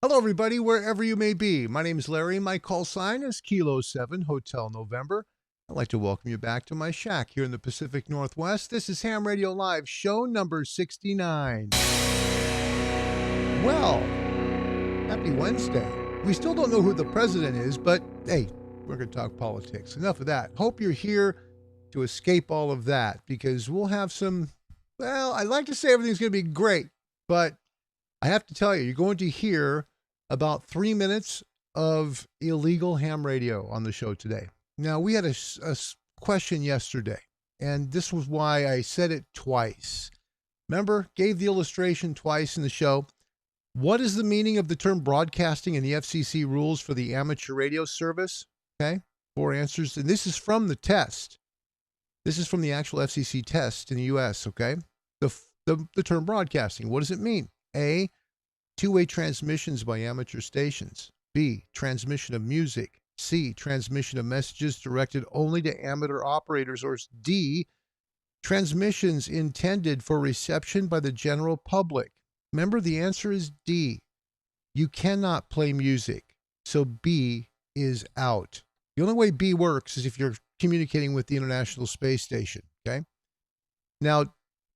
Hello, everybody, wherever you may be. My name is Larry. My call sign is Kilo 7 Hotel November. I'd like to welcome you back to my shack here in the Pacific Northwest. This is Ham Radio Live, show number 69. Well, happy Wednesday. We still don't know who the president is, but hey, we're going to talk politics. Enough of that. Hope you're here to escape all of that because we'll have some, well, I'd like to say everything's going to be great, but I have to tell you, you're going to hear about 3 minutes of illegal ham radio on the show today. Now, we had a question yesterday, and this was why I said it twice. Remember, gave the illustration twice in the show. What is the meaning of the term broadcasting in the FCC rules for the amateur radio service? Okay, 4 answers. And this is from the test. This is from the actual FCC test in the U.S., okay? The term broadcasting, what does it mean? A, two-way transmissions by amateur stations. B, transmission of music. C, transmission of messages directed only to amateur operators. Or D, transmissions intended for reception by the general public. Remember, the answer is D. You cannot play music, so B is out. The only way B works is if you're communicating with the International Space Station, okay? Now,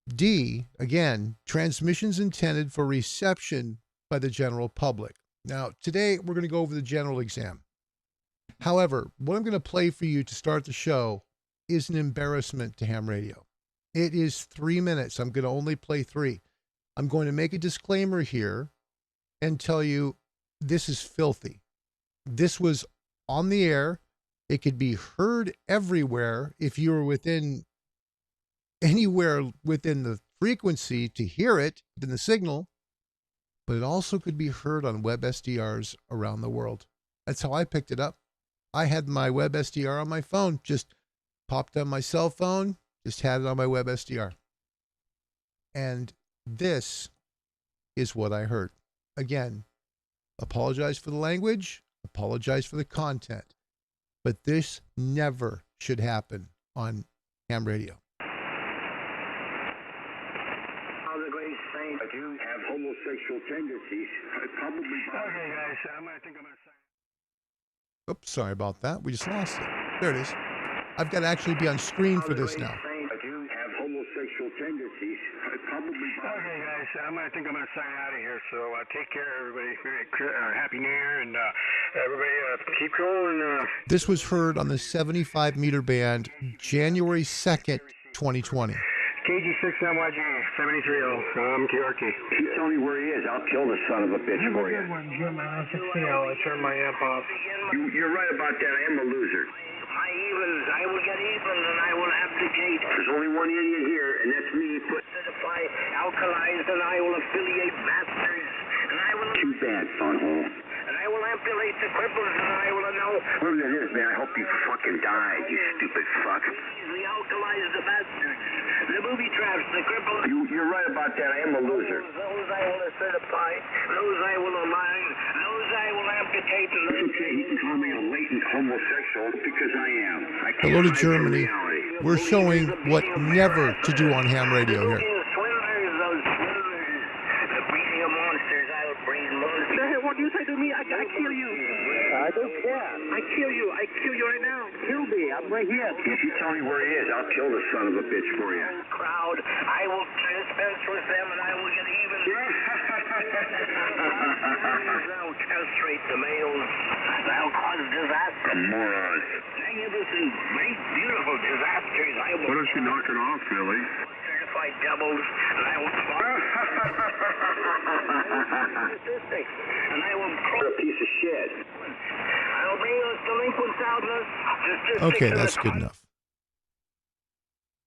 D, again, transmissions intended for reception by the general public. Now, today we're going to go over the general exam. However, what I'm going to play for you to start the show is an embarrassment to ham radio. It is 3 minutes. I'm going to only play 3. I'm going to make a disclaimer here and tell you this is filthy. This was on the air. It could be heard everywhere if you were anywhere within the frequency to hear it in the signal, but it also could be heard on web SDRs around the world. That's how I picked it up. I had my web SDR on my phone, just popped on my cell phone, just had it on my web SDR. And this is what I heard. Again, apologize for the language, apologize for the content, but this never should happen on ham radio. I do have homosexual tendencies. I probably. Okay, guys, I think I'm gonna say. Oops, sorry about that. We just lost it. There it is. I've got to actually be on screen for this now. I do have homosexual tendencies. I probably. Okay, guys, I think I'm gonna sign out of here. So take care, everybody. Happy New Year, and everybody keep going. This was heard on the 75-meter band, January 2nd, 2020. KG6MYG 730. I'm QRT. You tell me where he is. I'll kill the son of a bitch for you. I turn my amp off. You're right about that. I am a loser. My evens. I will get even and I will abdicate. There's only one idiot here, and that's me. Put certify alkalized, and I will affiliate bastards. And I will. Too bad, funhole. And I will ampulate the cripples, and I will know. Whoever that is, man, I hope you fucking die, you stupid fuck. We alkalize the bastards. The booby traps, the cripples. You're right about that. I am a loser. Those I will certify. Those I will align. Those I will amputate. Okay, you can call me a latent homosexual because I am. Hello to Germany. We're showing what never to do on ham radio here. What you say to me, I kill you. I don't care. I kill you. I kill you right now. Kill me. I'm right here. If you tell me where he is, I'll kill the son of a bitch for you. Crowd, I will dispense with them and I will get even. I'll castrate the males. I'll cause disaster. A moron. Magnificent, great, beautiful disasters. I will. Why don't you knock it off, Billy? Certified devils, and I will. And I will crush a piece of shit. I will bring those delinquents out. Okay, that's good enough.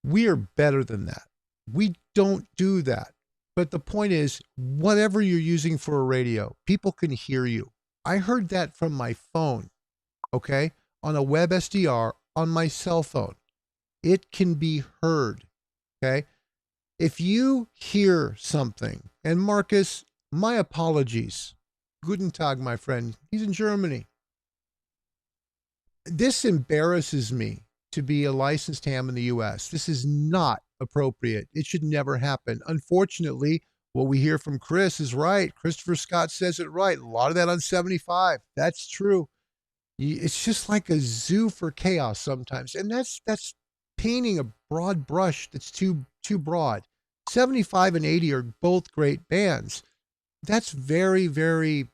We are better than that. We don't do that. But the point is, whatever you're using for a radio, people can hear you. I heard that from my phone, okay, on a web SDR on my cell phone. It can be heard, okay? If you hear something, and Marcus, my apologies. Guten Tag, my friend. He's in Germany. This embarrasses me to be a licensed ham in the U.S. This is not appropriate. It should never happen. Unfortunately, What we hear from Chris is right. Christopher Scott says it right. A lot of that on 75. That's true. It's just like a zoo for chaos sometimes. And that's painting a broad brush that's too broad. 75 and 80 are both great bands. That's very, very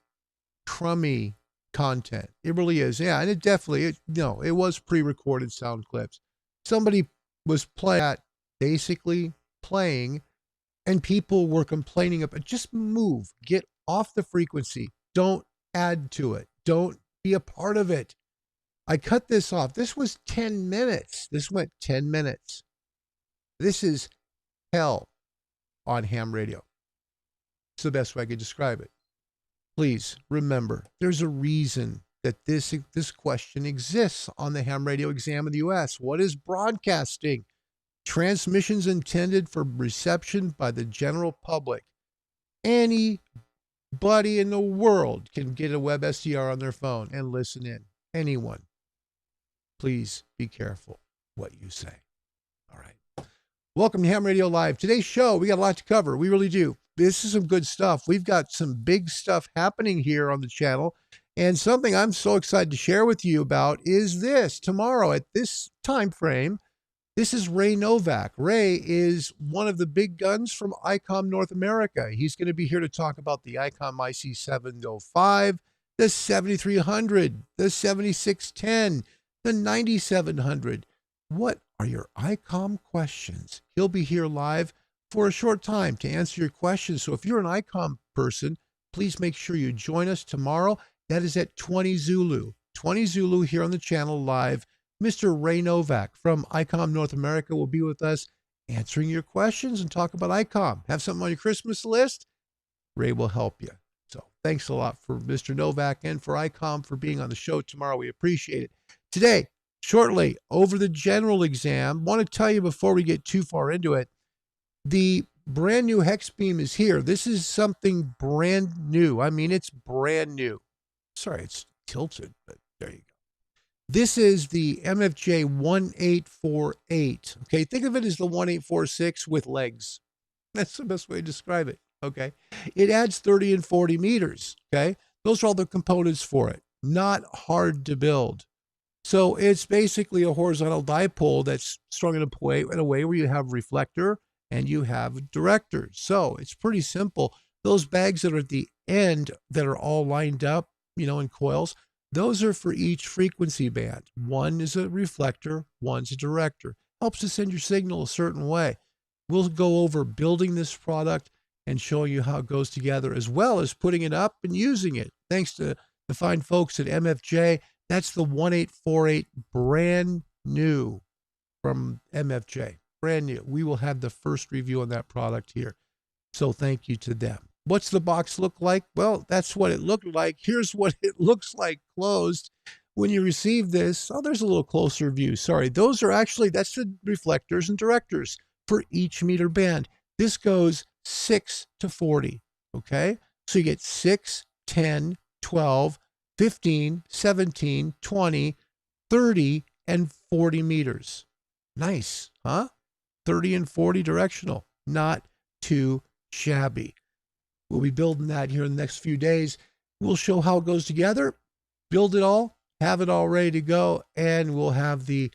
crummy content. It really is. Yeah, and it was pre-recorded sound clips. Somebody was basically playing, and people were complaining about, just move, get off the frequency. Don't add to it. Don't be a part of it. I cut this off. This was 10 minutes. This went 10 minutes. This is hell on ham radio. It's the best way I could describe it. Please remember, there's a reason that this question exists on the ham radio exam in the U.S. What is broadcasting? Transmissions intended for reception by the general public. Anybody in the world can get a web SDR on their phone and listen in. Anyone. Please be careful what you say. All right. Welcome to Ham Radio Live. Today's show, we got a lot to cover. We really do. This is some good stuff. We've got some big stuff happening here on the channel. And something I'm so excited to share with you about is this. Tomorrow at this time frame, this is Ray Novak. Ray is one of the big guns from Icom North America. He's going to be here to talk about the Icom IC705, the 7300, the 7610, the 9700. What are your Icom questions? He'll be here live for a short time to answer your questions. So if you're an Icom person, please make sure you join us tomorrow. That is at 20 Zulu. 20 Zulu here on the channel live. Mr. Ray Novak from Icom North America will be with us answering your questions and talk about Icom. Have something on your Christmas list? Ray will help you. So thanks a lot for Mr. Novak and for Icom for being on the show tomorrow. We appreciate it. Today, shortly, over the general exam, want to tell you before we get too far into it, the brand new hex beam is here. This is something brand new. I mean, it's brand new. Sorry, it's tilted, but there you go. This is the MFJ 1848. Okay, think of it as the 1846 with legs. That's the best way to describe it. Okay, it adds 30 and 40 meters. Okay, those are all the components for it. Not hard to build. So it's basically a horizontal dipole that's strung in a way where you have reflector and you have director. So it's pretty simple. Those bags that are at the end that are all lined up, in coils, those are for each frequency band. One is a reflector, one's a director. Helps to send your signal a certain way. We'll go over building this product and showing you how it goes together, as well as putting it up and using it. Thanks to the fine folks at MFJ. That's the 1848, brand new from MFJ. Brand new. We will have the first review on that product here. So thank you to them. What's the box look like? Well, that's what it looked like. Here's what it looks like closed when you receive this. Oh, there's a little closer view. Sorry. That's the reflectors and directors for each meter band. This goes 6 to 40. Okay. So you get 6, 10, 12, 15, 17, 20, 30, and 40 meters. Nice, huh? 30 and 40 directional. Not too shabby. We'll be building that here in the next few days. We'll show how it goes together, build it all, have it all ready to go, and we'll have an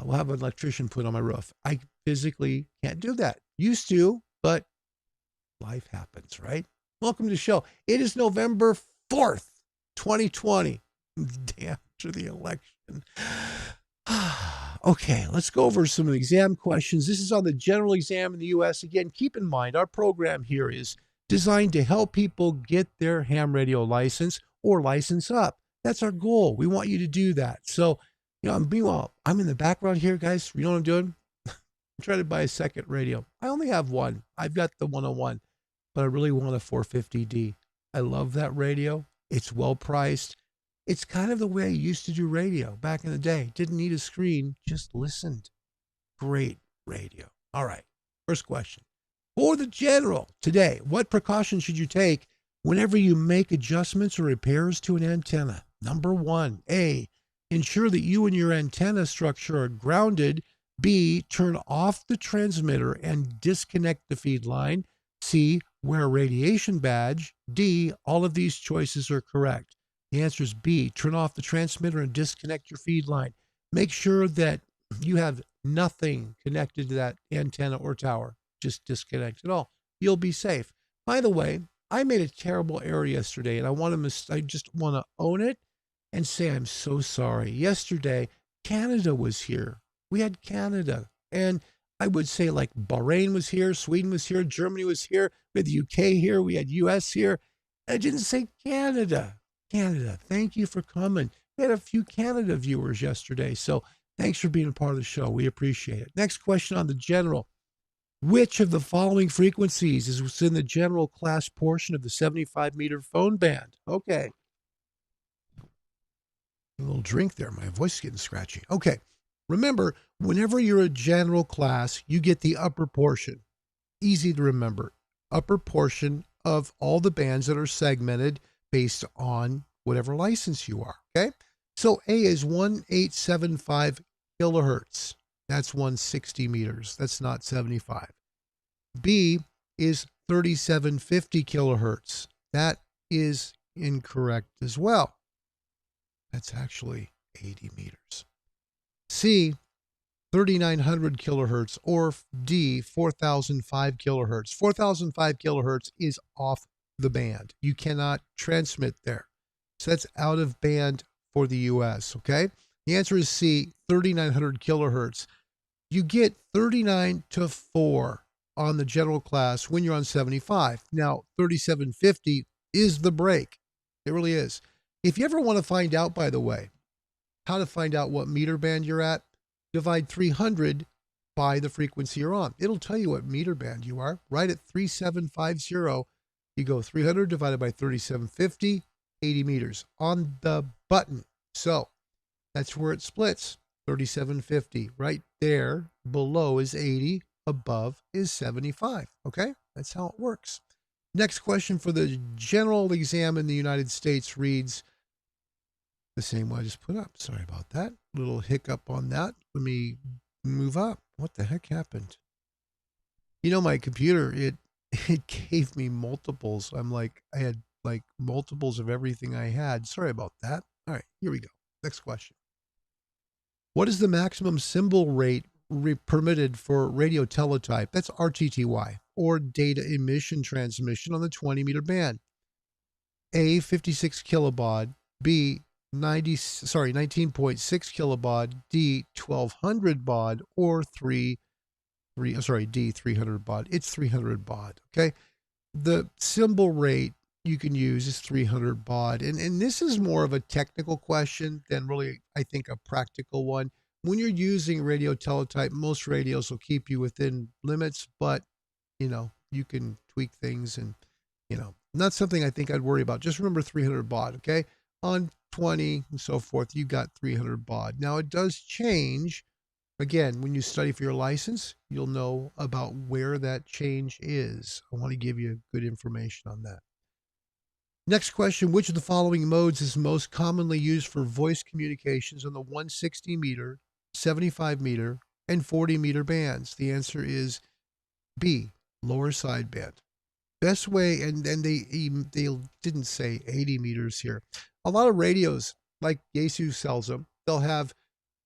electrician put on my roof. I physically can't do that. Used to, but life happens, right? Welcome to the show. It is November 4th, 2020, day after the election. Okay, let's go over some of the exam questions. This is on the general exam in the U.S. Again, keep in mind, our program here is designed to help people get their ham radio license or license up. That's our goal. We want you to do that. So, meanwhile, I'm in the background here, guys. You know what I'm doing? I'm trying to buy a second radio. I only have one. I've got the 101, but I really want a 450D. I love that radio. It's well priced. It's kind of the way I used to do radio back in the day. Didn't need a screen, just listened. Great radio. All right, first question. For the general today, what precautions should you take whenever you make adjustments or repairs to an antenna? Number 1, A, ensure that you and your antenna structure are grounded. B, turn off the transmitter and disconnect the feed line. C, wear a radiation badge. D, all of these choices are correct. The answer is B, turn off the transmitter and disconnect your feed line. Make sure that you have nothing connected to that antenna or tower. Just disconnect it all. You'll be safe. By the way, I made a terrible error yesterday, and I just want to own it and say I'm so sorry. Yesterday, Canada was here. We had Canada. And I would say like Bahrain was here, Sweden was here, Germany was here, we had the UK here, we had US here. I didn't say Canada. Canada, thank you for coming. We had a few Canada viewers yesterday, so thanks for being a part of the show. We appreciate it. Next question on the general. Which of the following frequencies is within the general class portion of the 75-meter phone band? Okay. A little drink there. My voice is getting scratchy. Okay. Remember, whenever you're a general class, you get the upper portion. Easy to remember. Upper portion of all the bands that are segmented based on whatever license you are. Okay. So A is 1875 kilohertz. That's 160 meters. That's not 75. B is 3750 kilohertz. That is incorrect as well. That's actually 80 meters. C, 3900 kilohertz, or D, 4005 kilohertz. 4005 kilohertz is off the band. You cannot transmit there. So that's out of band for the US, okay? The answer is C, 3900 kilohertz. You get 39 to 4 on the general class when you're on 75. Now, 3750 is the break. It really is. If you ever want to find out, by the way, how to find out what meter band you're at, divide 300 by the frequency you're on. It'll tell you what meter band you are. Right at 3750, you go 300 divided by 3750, 80 meters on the button. So that's where it splits. 3750 right there below is 80, above is 75. Okay, that's how it works. Next question for the general exam in the United States reads the same way I just put up. Sorry about that. Little hiccup on that. Let me move up. What the heck happened? You know, my computer, it gave me multiples. I had like multiples of everything I had. Sorry about that. All right, here we go. Next question. What is the maximum symbol rate permitted for radio teletype? That's RTTY, or data emission transmission on the 20-meter band. A, 56 kilobaud. B, 19.6 kilobaud. D, 1200 baud. Or D, 300 baud. It's 300 baud. Okay. The symbol rate you can use is 300 baud. And this is more of a technical question than really, I think, a practical one. When you're using radio teletype, most radios will keep you within limits, but, you know, you can tweak things and, you know, not something I think I'd worry about. Just remember 300 baud, okay? On 20 and so forth, you got 300 baud. Now, it does change. Again, when you study for your license, you'll know about where that change is. I want to give you good information on that. Next question, which of the following modes is most commonly used for voice communications on the 160 meter, 75 meter, and 40 meter bands? The answer is B, lower sideband. Best way, and they didn't say 80 meters here. A lot of radios, like Yaesu sells them, they'll have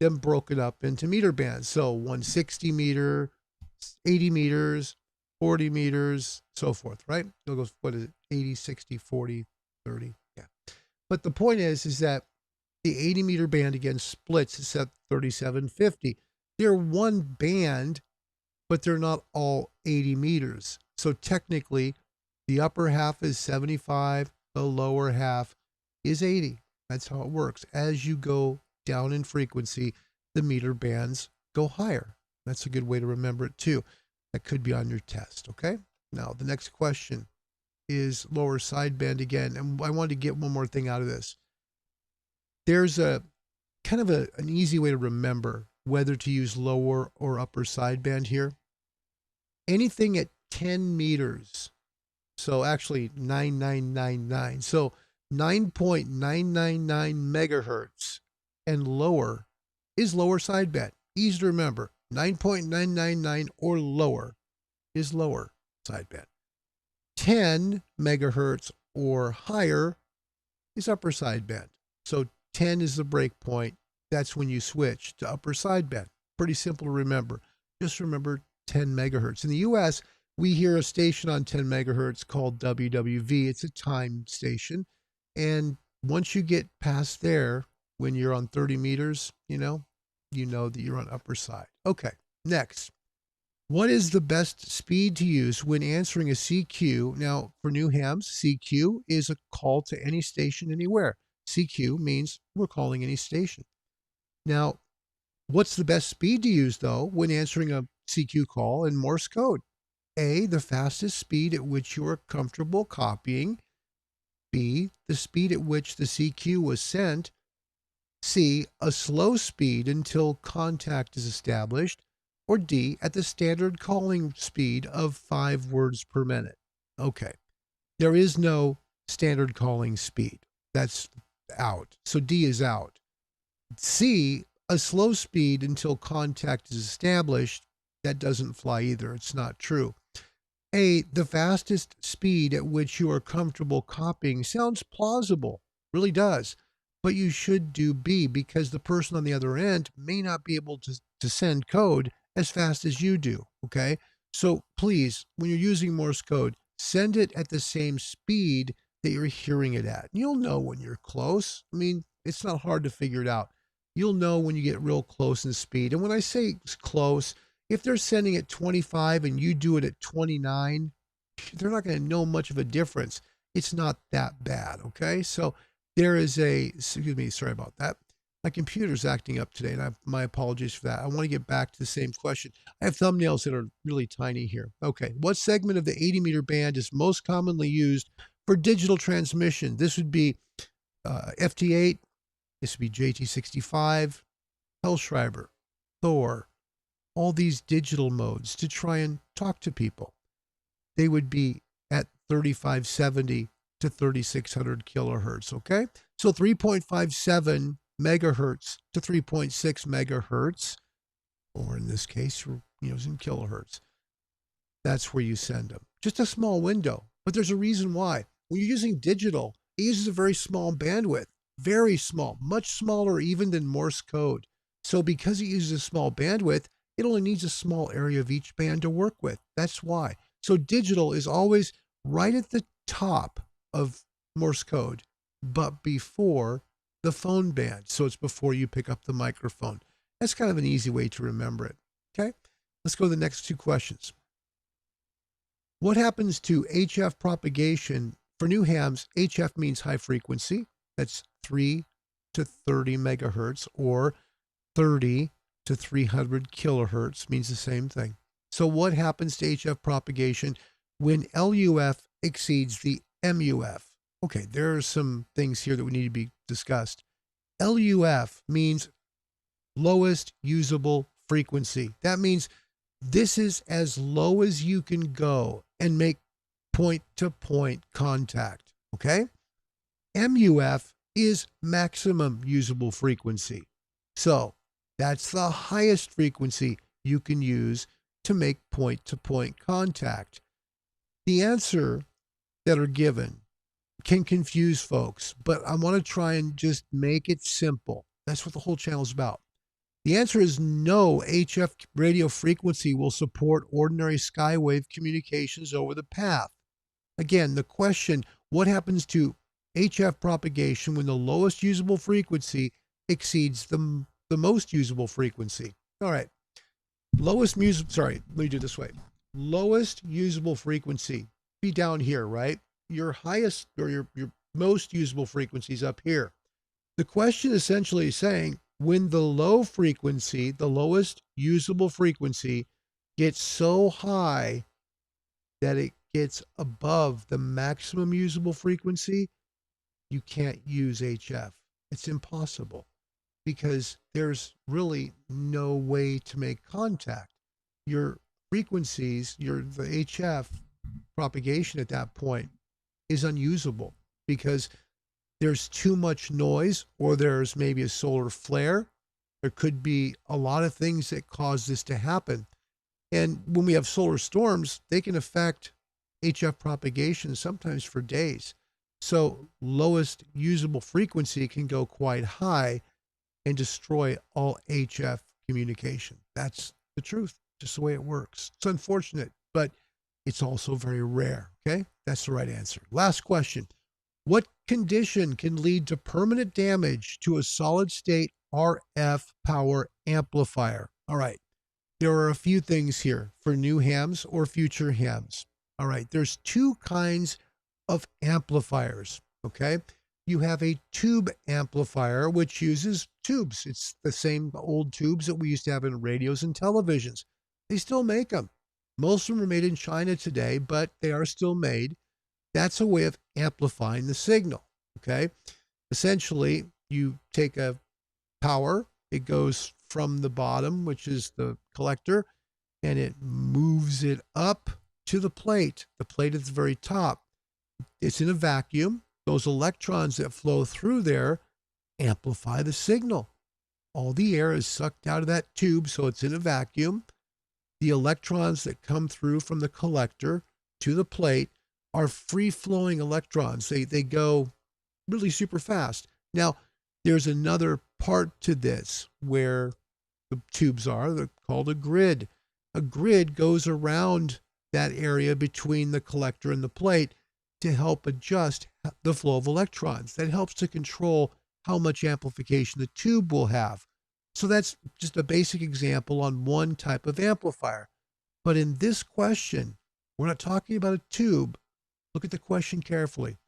them broken up into meter bands. So 160 meter, 80 meters, 40 meters, so forth, right? They'll go, what is it, 80, 60, 40, 30, yeah. But the point is that the 80 meter band again splits. It's at 3750. They're one band, but they're not all 80 meters. So technically, the upper half is 75, the lower half is 80. That's how it works. As you go down in frequency, the meter bands go higher. That's a good way to remember it too. That could be on your test, okay? Now, the next question is lower sideband again, and I wanted to get one more thing out of this. There's a kind of an easy way to remember whether to use lower or upper sideband here. Anything at 10 meters, so actually 9999, so 9.999 megahertz and lower is lower sideband. Easy to remember. 9.999 or lower is lower sideband. 10 megahertz or higher is upper sideband. So 10 is the break point. That's when you switch to upper sideband. Pretty simple to remember. Just remember 10 megahertz. In the US, we hear a station on 10 megahertz called WWV. It's a time station. And once you get past there, when you're on 30 meters, you know that you're on upper side. Okay, next. What is the best speed to use when answering a CQ? Now, for new hams, CQ is a call to any station anywhere. CQ means we're calling any station. Now, what's the best speed to use, though, when answering a CQ call in Morse code? A, the fastest speed at which you are comfortable copying. B, the speed at which the CQ was sent. C, a slow speed until contact is established. Or D, at the standard calling speed of 5 words per minute. Okay, there is no standard calling speed. That's out. So D is out. C, a slow speed until contact is established. That doesn't fly either. It's not true. A, the fastest speed at which you are comfortable copying sounds plausible. Really does. But you should do B, because the person on the other end may not be able to send code as fast as you do, okay? So please, when you're using Morse code, send it at the same speed that you're hearing it at. You'll know when you're close. I mean, it's not hard to figure it out. You'll know when you get real close in speed. And when I say close, if they're sending at 25 and you do it at 29, they're not going to know much of a difference. It's not that bad, okay? So there is sorry about that. My computer's acting up today, and my apologies for that. I want to get back to the same question. I have thumbnails that are really tiny here. Okay, what segment of the 80-meter band is most commonly used for digital transmission? This would be FT8, this would be JT65, Hellschreiber, Thor, all these digital modes to try and talk to people. They would be at 3570 to 3600 kilohertz, okay? So 3.57 megahertz to 3.6 megahertz, or in this case, you're using kilohertz. That's where you send them. Just a small window, but there's a reason why. When you're using digital, it uses a very small bandwidth, very small, much smaller even than Morse code. So because it uses a small bandwidth, it only needs a small area of each band to work with. That's why. So digital is always right at the top of Morse code, but before the phone band. So it's before you pick up the microphone. That's kind of an easy way to remember it. Okay, let's go to the next two questions. What happens to HF propagation? For new hams, HF means high frequency. That's 3 to 30 megahertz, or 30 to 300 kilohertz means the same thing. So what happens to HF propagation when LUF exceeds the MUF? Okay, there are some things here that would need to be discussed. LUF means lowest usable frequency. That means this is as low as you can go and make point-to-point contact, okay? MUF is maximum usable frequency. So that's the highest frequency you can use to make point-to-point contact. The answer that are given can confuse folks, but I want to try and just make it simple. That's what the whole channel is about. The answer is no. HF radio frequency will support ordinary skywave communications over the path. Again, the question, what happens to HF propagation when the lowest usable frequency exceeds the most usable frequency? All right. Lowest usable frequency be down here, right? Your highest or your most usable frequency is up here. The question essentially is saying when the low frequency, the lowest usable frequency, gets so high that it gets above the maximum usable frequency, you can't use HF. It's impossible because there's really no way to make contact. Your frequencies, the HF propagation at that point is unusable because there's too much noise, or there's maybe a solar flare. There could be a lot of things that cause this to happen. And when we have solar storms, they can affect HF propagation, sometimes for days. So lowest usable frequency can go quite high and destroy all HF communication. That's the truth, just the way it works. It's unfortunate, but it's also very rare. Okay, that's the right answer. Last question. What condition can lead to permanent damage to a solid state RF power amplifier? All right, there are a few things here for new hams or future hams. All right, there's two kinds of amplifiers. Okay, you have a tube amplifier, which uses tubes. It's the same old tubes that we used to have in radios and televisions. They still make them. Most of them are made in China today, but they are still made. That's a way of amplifying the signal. Okay, essentially, you take a power, it goes from the bottom, which is the collector, and it moves it up to the plate. The plate at the very top. It's in a vacuum. Those electrons that flow through there amplify the signal. All the air is sucked out of that tube, so it's in a vacuum. The electrons that come through from the collector to the plate are free-flowing electrons. They go really super fast. Now, there's another part to this where the tubes are. They're called a grid. A grid goes around that area between the collector and the plate to help adjust the flow of electrons. That helps to control how much amplification the tube will have. So that's just a basic example on one type of amplifier. But in this question, we're not talking about a tube. Look at the question carefully.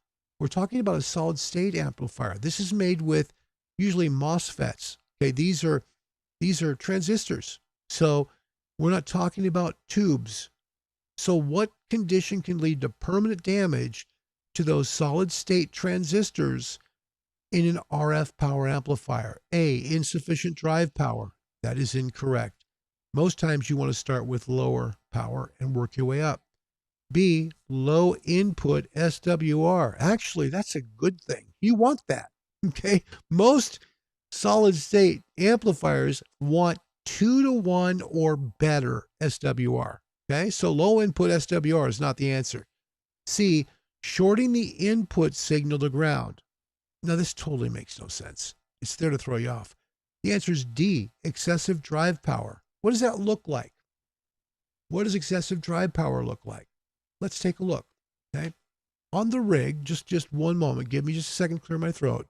We're talking about a solid state amplifier. This is made with usually MOSFETs. Okay, these are transistors. So we're not talking about tubes. So what condition can lead to permanent damage to those solid state transistors in an RF power amplifier? A, insufficient drive power. That is incorrect. Most times you want to start with lower power and work your way up. B, low input SWR. Actually, that's a good thing. You want that. Okay. Most solid state amplifiers want 2-to-1 or better SWR. Okay. So low input SWR is not the answer. C, shorting the input signal to ground. Now, this totally makes no sense. It's there to throw you off. The answer is D, excessive drive power. What does that look like? What does excessive drive power look like? Let's take a look. Okay. On the rig, just one moment. Give me just a second to clear my throat.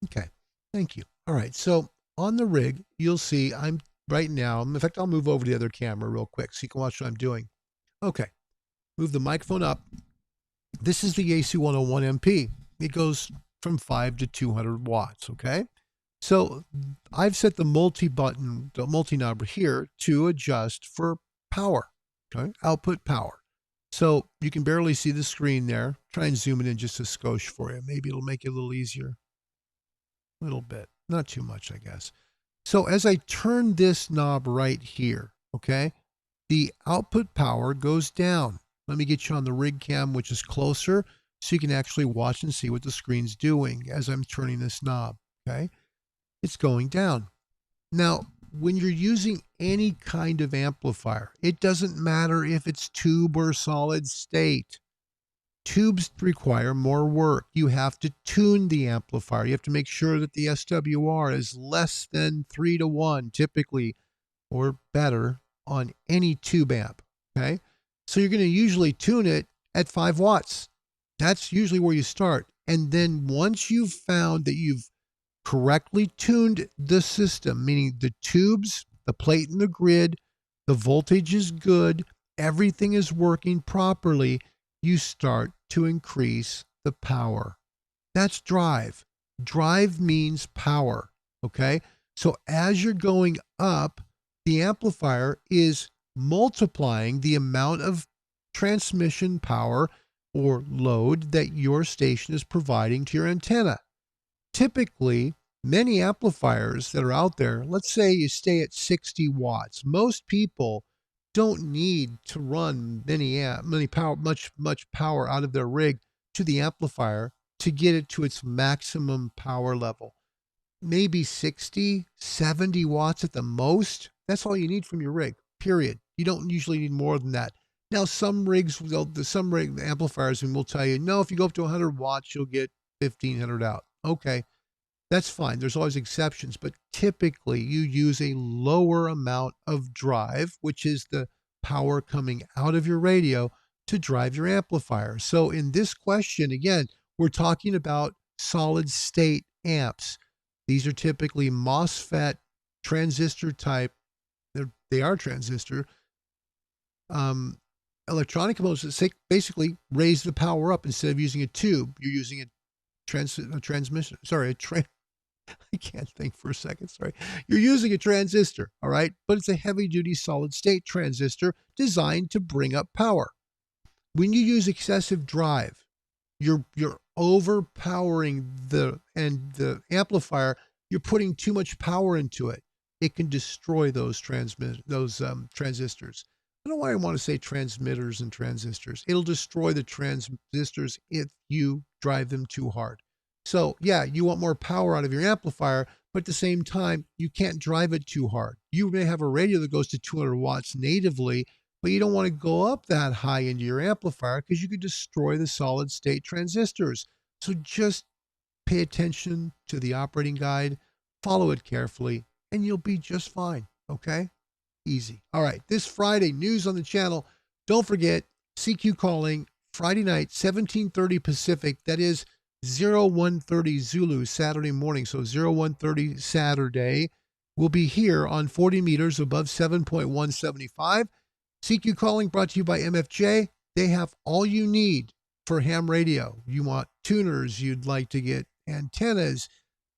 Okay. Thank you. All right. So on the rig, you'll see I'm right now. In fact, I'll move over to the other camera real quick so you can watch what I'm doing. Okay. Move the microphone up. This is the AC101 MP. It goes from 5 to 200 watts. Okay. So I've set the multi-knob here to adjust for power. Okay. Output power. So you can barely see the screen there. Try and zoom it in just a skosh for you. Maybe it'll make it a little easier. A little bit. Not too much, I guess. So as I turn this knob right here, okay, the output power goes down. Let me get you on the rig cam, which is closer, so you can actually watch and see what the screen's doing as I'm turning this knob, okay? It's going down. Now, when you're using any kind of amplifier, it doesn't matter if it's tube or solid state. Tubes require more work. You have to tune the amplifier. You have to make sure that the SWR is less than 3-to-1 typically, or better on any tube amp, okay? So you're going to usually tune it at 5 watts. That's usually where you start. And then once you've found that you've correctly tuned the system, meaning the tubes, the plate and the grid, the voltage is good, everything is working properly, you start to increase the power. That's drive. Drive means power, okay? So as you're going up, the amplifier is multiplying the amount of transmission power or load that your station is providing to your antenna. Typically, many amplifiers that are out there, let's say you stay at 60 watts. Most people don't need to run much power out of their rig to the amplifier to get it to its maximum power level. Maybe 60, 70 watts at the most. That's all you need from your rig, period. You don't usually need more than that. Now, some rigs, some rig amplifiers will tell you, no, if you go up to 100 watts, you'll get 1500 out. Okay, that's fine. There's always exceptions, but typically you use a lower amount of drive, which is the power coming out of your radio to drive your amplifier. So in this question, again, we're talking about solid state amps. These are typically MOSFET transistor type. They are transistor. Electronic components that basically raise the power up. Instead of using a tube, you're using a transmission. Sorry, I can't think for a second. Sorry. You're using a transistor, all right? But it's a heavy-duty solid-state transistor designed to bring up power. When you use excessive drive, you're overpowering the amplifier. You're putting too much power into it. It can destroy those transistors. I don't know why I want to say transmitters and transistors. It'll destroy the transistors if you drive them too hard. So yeah, you want more power out of your amplifier, but at the same time, you can't drive it too hard. You may have a radio that goes to 200 watts natively, but you don't want to go up that high into your amplifier because you could destroy the solid state transistors. So just pay attention to the operating guide, follow it carefully, and you'll be just fine, okay? Easy. All right, this Friday, news on the channel. Don't forget, CQ calling, Friday night, 17:30 Pacific. That is 0130 Zulu, Saturday morning. So 0130 Saturday. We'll be here on 40 meters above 7.175. CQ calling brought to you by MFJ. They have all you need for ham radio. You want tuners, you'd like to get antennas.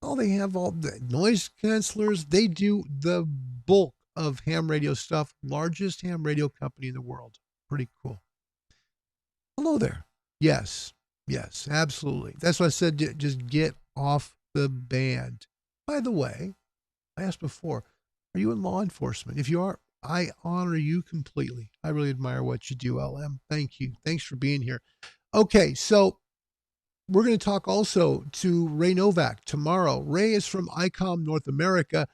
Oh, they have all the noise cancelers. They do the bulk of ham radio stuff. Largest ham radio company in the world. Pretty cool. Hello there. Yes, absolutely. That's why I said just get off the band. By the way, I asked before, are you in law enforcement? If you are, I honor you completely. I really admire what you do, LM. Thank you. Thanks for being here. Okay, so we're going to talk also to Ray Novak tomorrow. Ray is from Icom North America.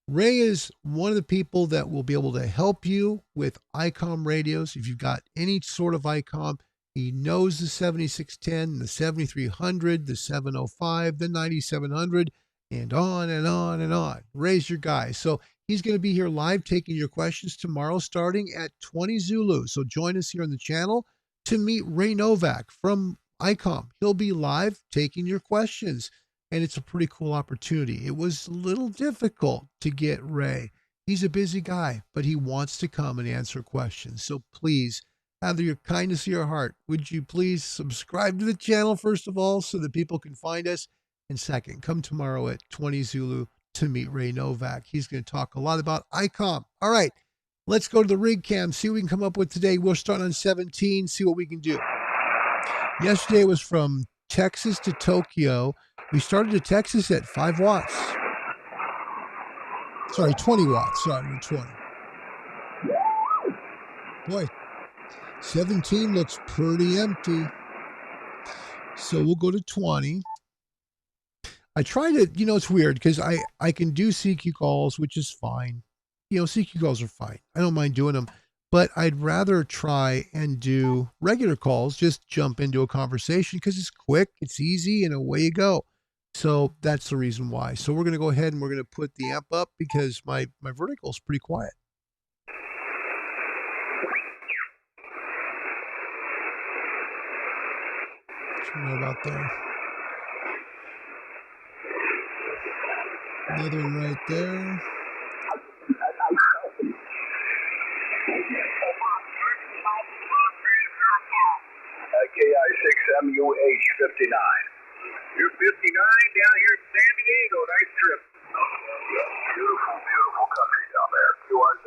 Ray is one of the people that will be able to help you with Icom radios. If you've got any sort of Icom, he knows the 7610, the 7300, the 705, the 9700, and on and on and on. Ray's your guy. So he's going to be here live taking your questions tomorrow starting at 20 Zulu. So join us here on the channel to meet Ray Novak from Icom. He'll be live taking your questions, and it's a pretty cool opportunity. It was a little difficult to get Ray. He's a busy guy, but he wants to come and answer questions. So please, out of your kindness of your heart, would you please subscribe to the channel, first of all, so that people can find us? And second, come tomorrow at 20 Zulu to meet Ray Novak. He's going to talk a lot about Icom. All right, let's go to the rig cam, see what we can come up with today. We'll start on 17, see what we can do. Yesterday was from Texas to Tokyo. We started at Texas at 5 watts. Sorry, 20 watts. Sorry, 20. Boy, 17 looks pretty empty. So we'll go to 20. I try to, it's weird because I can do CQ calls, which is fine. CQ calls are fine. I don't mind doing them. But I'd rather try and do regular calls, just jump into a conversation because it's quick, it's easy, and away you go. So that's the reason why. So we're going to go ahead and we're going to put the amp up because my vertical is pretty quiet. Right about there. Another one right there. KI6MUH59. You're 59 down here in San Diego. Nice trip. Beautiful, beautiful country down there. QRZ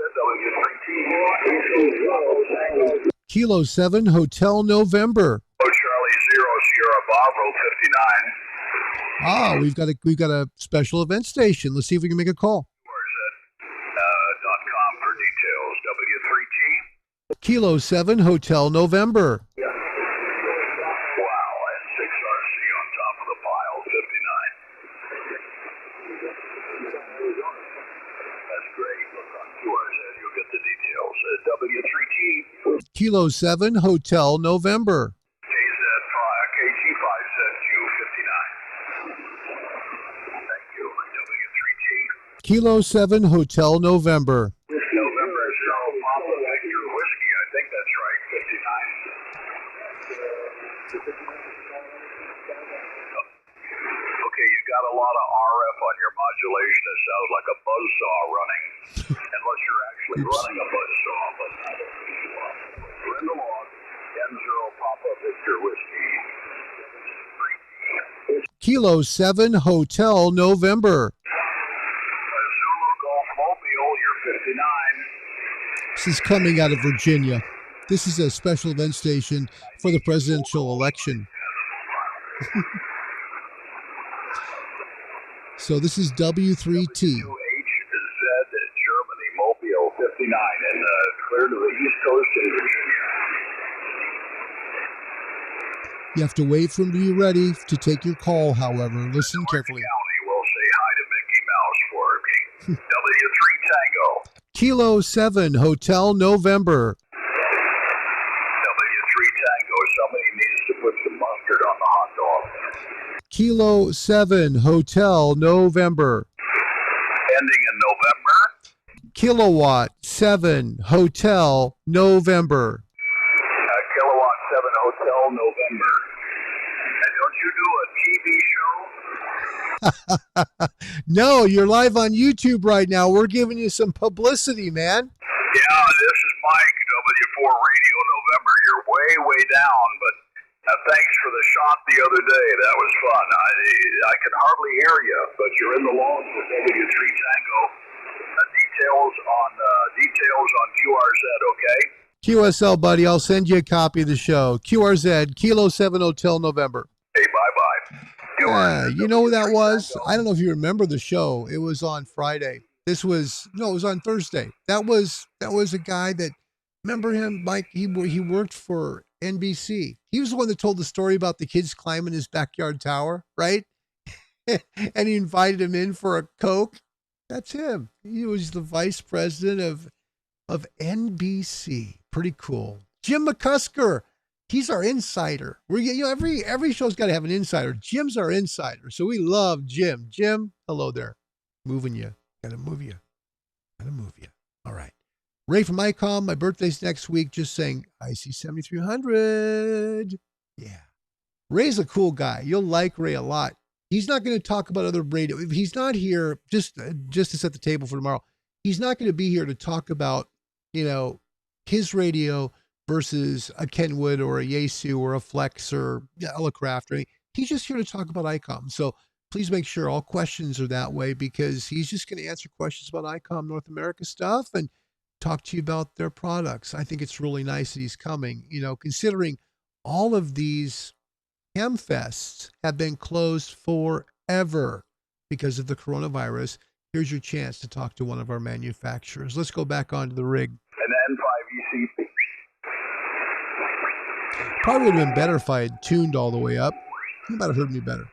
Kilo 7 Hotel November. Charlie 0 Sierra Bravo 59. Ah, we've got a special event station. Let's see if we can make a call. .com for details. W3T. Kilo 7 Hotel November. Kilo 7 Hotel November. KG5ZQ59. Thank you. W3T. Kilo 7 Hotel November. November is Papa Victor Whiskey. I think that's right. 59. Okay, you got a lot of RF on your modulation. It sounds like a buzzsaw running. Unless you're actually running a buzzsaw. But we're in the log. N0 Papa Victor Whiskey. Kilo 7 Hotel November. Zulu Golf Mobile, you're 59. This is coming out of Virginia. This is a special event station for the presidential election. So this is W3T. HZ Germany, Mobile 59, and clear to the East Coast in Virginia. You have to wait for him to be ready to take your call, however. Listen carefully. County will say hi to Mickey Mouse for me. W3 Tango. Kilo 7 Hotel November. W3 Tango. Somebody needs to put some mustard on the hot dog. Kilo 7 Hotel November. Ending in November. Kilowatt 7 Hotel November. Kilowatt 7 Hotel November. And don't you do a TV show? No, you're live on YouTube right now. We're giving you some publicity, man. Yeah, this is Mike, W4 Radio November. You're way down, but thanks for the shot the other day. That was fun. I can hardly hear you, but you're in the log for W3 Tango. Details on QRZ, okay? QSL, buddy. I'll send you a copy of the show. QRZ, Kilo 7 Hotel November. Hey, bye-bye. Yeah, you know who that was? I don't know if you remember the show. It was on Friday. It was on Thursday. That was a guy that, remember him, Mike? He worked for NBC. He was the one that told the story about the kids climbing his backyard tower, right? And he invited him in for a Coke. That's him. He was the vice president of NBC. Pretty cool. Jim McCusker. He's our insider. Every show's got to have an insider. Jim's our insider, so we love Jim. Jim, hello there. Moving you. Gotta move you. All right. Ray from Icom. My birthday's next week. Just saying, IC 7300. Yeah. Ray's a cool guy. You'll like Ray a lot. He's not going to talk about other radio. If he's not here, just to set the table for tomorrow, he's not going to be here to talk about, his radio versus a Kenwood or a Yaesu or a Flex or Elecraft. Right? He's just here to talk about Icom. So please make sure all questions are that way, because he's just going to answer questions about Icom North America stuff and talk to you about their products. I think it's really nice that he's coming, considering all of these Hamfests have been closed forever because of the coronavirus. Here's your chance to talk to one of our manufacturers. Let's go back onto the rig. And N5 EC. Probably would have been better if I had tuned all the way up. You might have heard me better.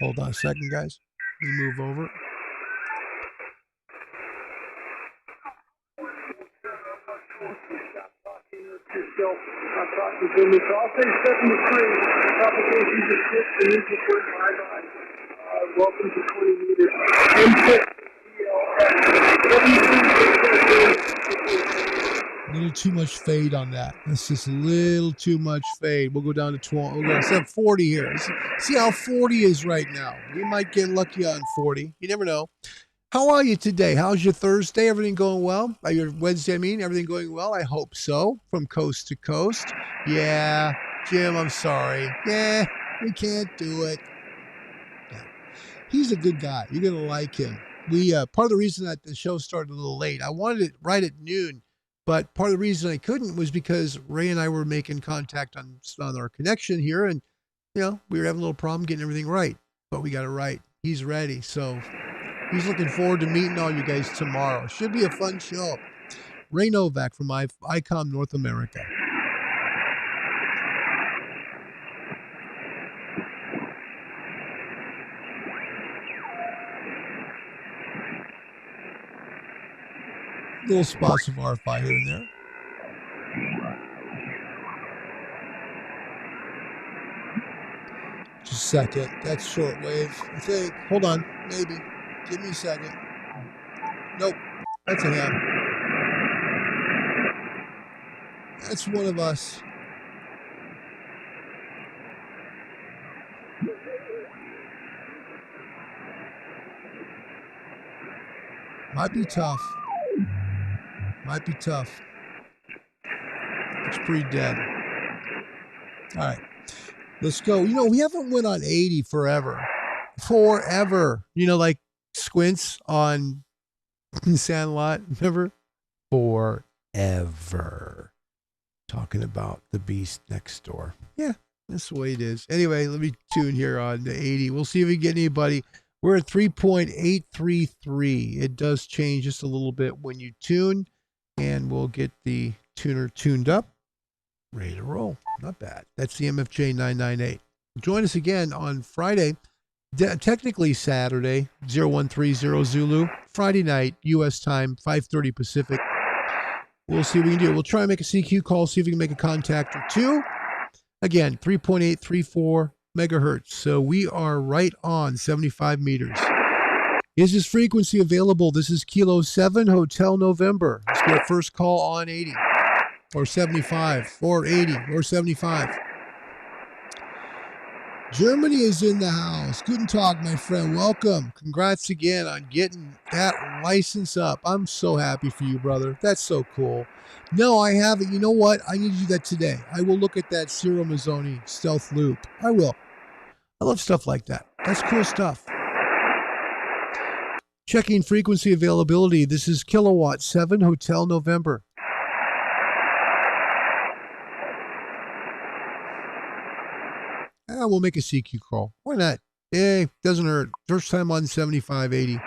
Hold on a second, guys. Let me move over. I'll say 73. Propagation is 6 and input bye-bye. Welcome to 20 meters. A little too much fade on that. That's just a little too much fade. We'll go down to 20. We'll go to 40 here. See how 40 is right now. We might get lucky on 40. You never know. How are you today? How's your Thursday? Everything going well? Your Wednesday, everything going well? I hope so. From coast to coast. Yeah, Jim, I'm sorry. Yeah, we can't do it. Yeah. He's a good guy. You're going to like him. Part of the reason that the show started a little late, I wanted it right at noon, but part of the reason I couldn't was because Ray and I were making contact on our connection here, and we were having a little problem getting everything right, but we got it right. He's ready, so he's looking forward to meeting all you guys tomorrow. Should be a fun show. Ray Novak from Icom North America. Little spots of RFI here and there. Just a second. That's shortwave, I think. Hold on. Maybe. Give me a second. Nope. That's a ham. That's one of us. Might be tough. Might be tough. It's pretty dead. All right. Let's go. You know, we haven't went on 80 forever. Forever. You know, like Squints on Sandlot. Remember? Forever. Talking about the beast next door. Yeah, that's the way it is. Anyway, let me tune here on the 80. We'll see if we get anybody. We're at 3.833. It does change just a little bit when you tune, and we'll get the tuner tuned up. Ready to roll. Not bad. That's the MFJ 998. Join us again on Friday, technically Saturday, 0130 Zulu, Friday night, U.S. time, 5:30 Pacific. We'll see what we can do. We'll try and make a CQ call, see if we can make a contact or two. Again, 3.834 megahertz. So we are right on 75 meters. Is this frequency available? This is Kilo 7 Hotel November. This will be our first call on 80 or 75 or 80 or 75. Germany is in the house. Guten Tag, my friend. Welcome. Congrats again on getting that license up. I'm so happy for you, brother. That's so cool. No, I haven't. You know what? I need to do that today. I will look at that Cyril Mazzoni stealth loop. I will. I love stuff like that. That's cool stuff. Checking frequency availability. This is Kilowatt 7 Hotel November. We'll make a CQ call. Why not? Doesn't hurt. First time on 7580.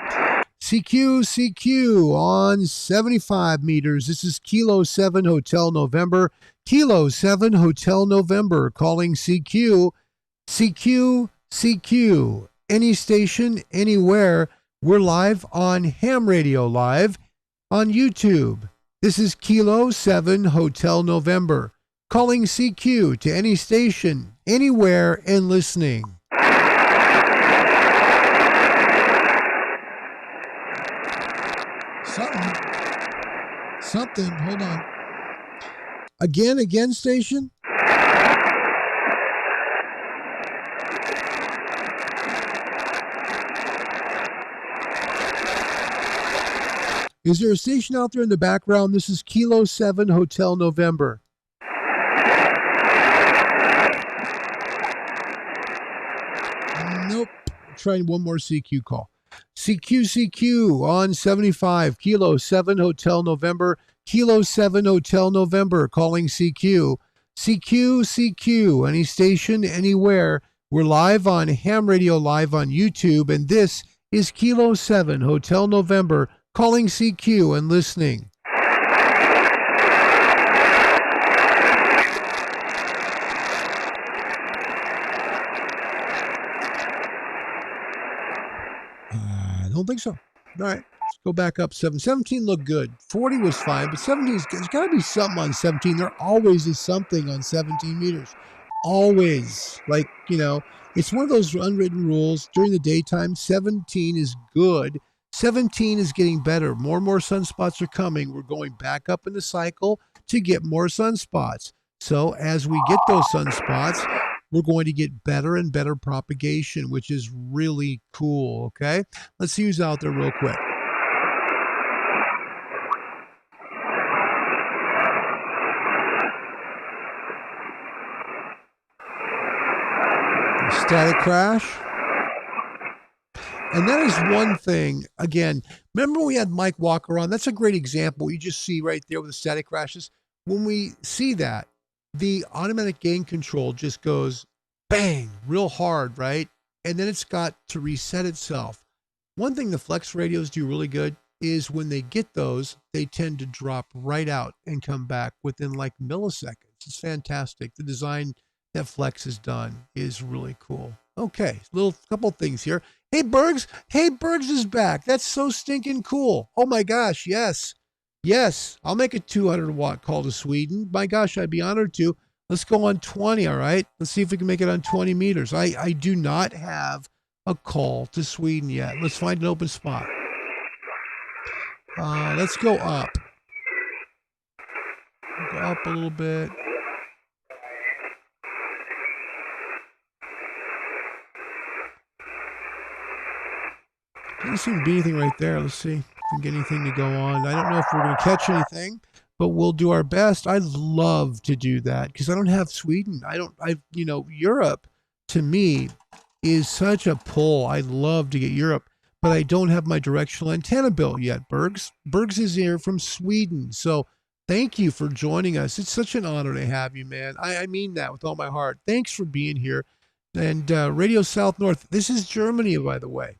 CQ on 75 meters. This is Kilo 7 Hotel November. Kilo 7 Hotel November. Calling CQ. CQ. Any station, anywhere. We're live on Ham Radio Live on YouTube. This is Kilo 7 Hotel November. Calling CQ to any station, anywhere, and listening. Something. Hold on. Again, station? Is there a station out there in the background? This is Kilo 7 Hotel November. Nope. Trying one more CQ call. CQ on 75. Kilo 7 Hotel November. Kilo 7 Hotel November. Calling CQ. CQ. Any station, anywhere. We're live on Ham Radio Live on YouTube. And this is Kilo 7 Hotel November. Calling CQ and listening. I don't think so. All right, let's go back up. 17 looked good. 40 was fine, but 17, there's got to be something on 17. There always is something on 17 meters. Always. Like, you know, it's one of those unwritten rules. During the daytime, 17 is good. 17 is getting better. More and more sunspots are coming. We're going back up in the cycle to get more sunspots. So as we get those sunspots, we're going to get better and better propagation, which is really cool, okay? Let's see who's out there real quick. Static crash. And that is one thing, again, remember we had Mike Walker on? That's a great example. You just see right there with the static crashes. When we see that, the automatic gain control just goes bang, real hard, right? And then it's got to reset itself. One thing the flex radios do really good is when they get those, they tend to drop right out and come back within like milliseconds. It's fantastic. The design that Flex has done is really cool. Okay, couple things here. Hey, Bergs is back. That's so stinking cool. Oh my gosh, yes. Yes, I'll make a 200-watt call to Sweden. My gosh, I'd be honored to. Let's go on 20, all right? Let's see if we can make it on 20 meters. I do not have a call to Sweden yet. Let's find an open spot. Let's go up. Go up a little bit. Doesn't seem to be anything right there. Let's see if we can get anything to go on. I don't know if we're going to catch anything, but we'll do our best. I'd love to do that because I don't have Sweden. Europe to me is such a pull. I'd love to get Europe, but I don't have my directional antenna bill yet, Bergs. Bergs is here from Sweden. So thank you for joining us. It's such an honor to have you, man. I mean that with all my heart. Thanks for being here. And Radio South North, this is Germany, by the way.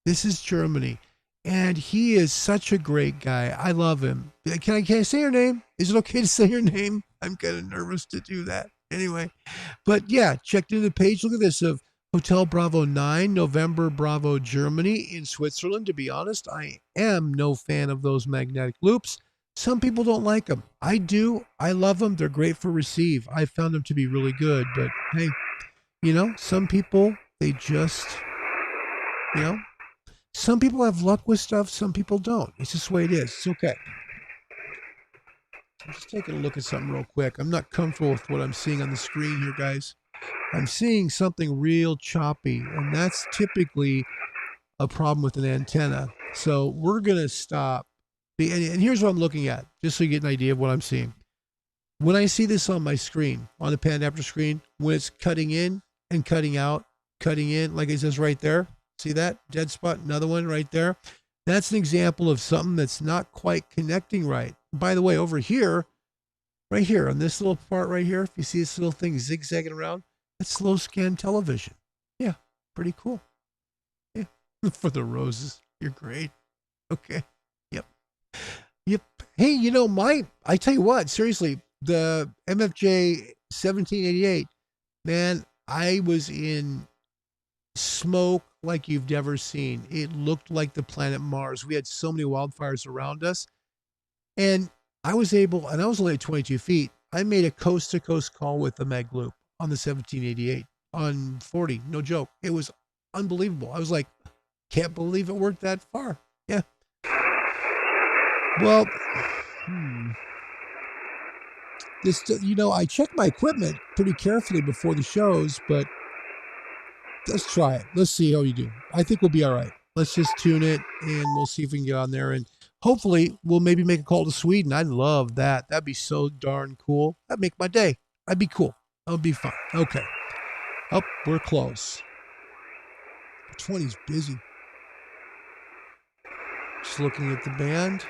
This is Germany. And he is such a great guy. I love him. Can I say your name? Is it okay to say your name? I'm kind of nervous to do that. Anyway. But yeah, check through the page. Look at this of Hotel Bravo 9, November Bravo, Germany in Switzerland. To be honest, I am no fan of those magnetic loops. Some people don't like them. I do. I love them. They're great for receive. I found them to be really good. But hey, some people, they just, some people have luck with stuff. Some people don't. It's just the way it is. It's okay. I'm just taking a look at something real quick. I'm not comfortable with what I'm seeing on the screen here, guys. I'm seeing something real choppy, and that's typically a problem with an antenna. So we're going to stop. And here's what I'm looking at, just so you get an idea of what I'm seeing. When I see this on my screen, on the pan adapter screen, when it's cutting in and cutting out, cutting in, like it says right there, see that? Dead spot, another one right there. That's an example of something that's not quite connecting right. By the way, over here, right here, on this little part right here, if you see this little thing zigzagging around, that's slow scan television. Yeah, pretty cool. Yeah, for the roses. You're great. Okay. Yep. Hey, I tell you what, seriously, the MFJ 1788, man, I was in smoke like you've never seen. It looked like the planet Mars. We had so many wildfires around us. And I was only at 22 feet. I made a coast-to-coast call with the mag loop on the 1788 on 40. No joke. It was unbelievable. I was like, can't believe it worked that far. Yeah. Well, I check my equipment pretty carefully before the shows, but let's try it. Let's see how you do. I think we'll be all right. Let's just tune it, and we'll see if we can get on there, and hopefully we'll maybe make a call to Sweden. I'd love that. That'd be so darn cool. That'd make my day. That'd be cool. That would be fun. Okay. Oh, we're close. 20's busy. Just looking at the band.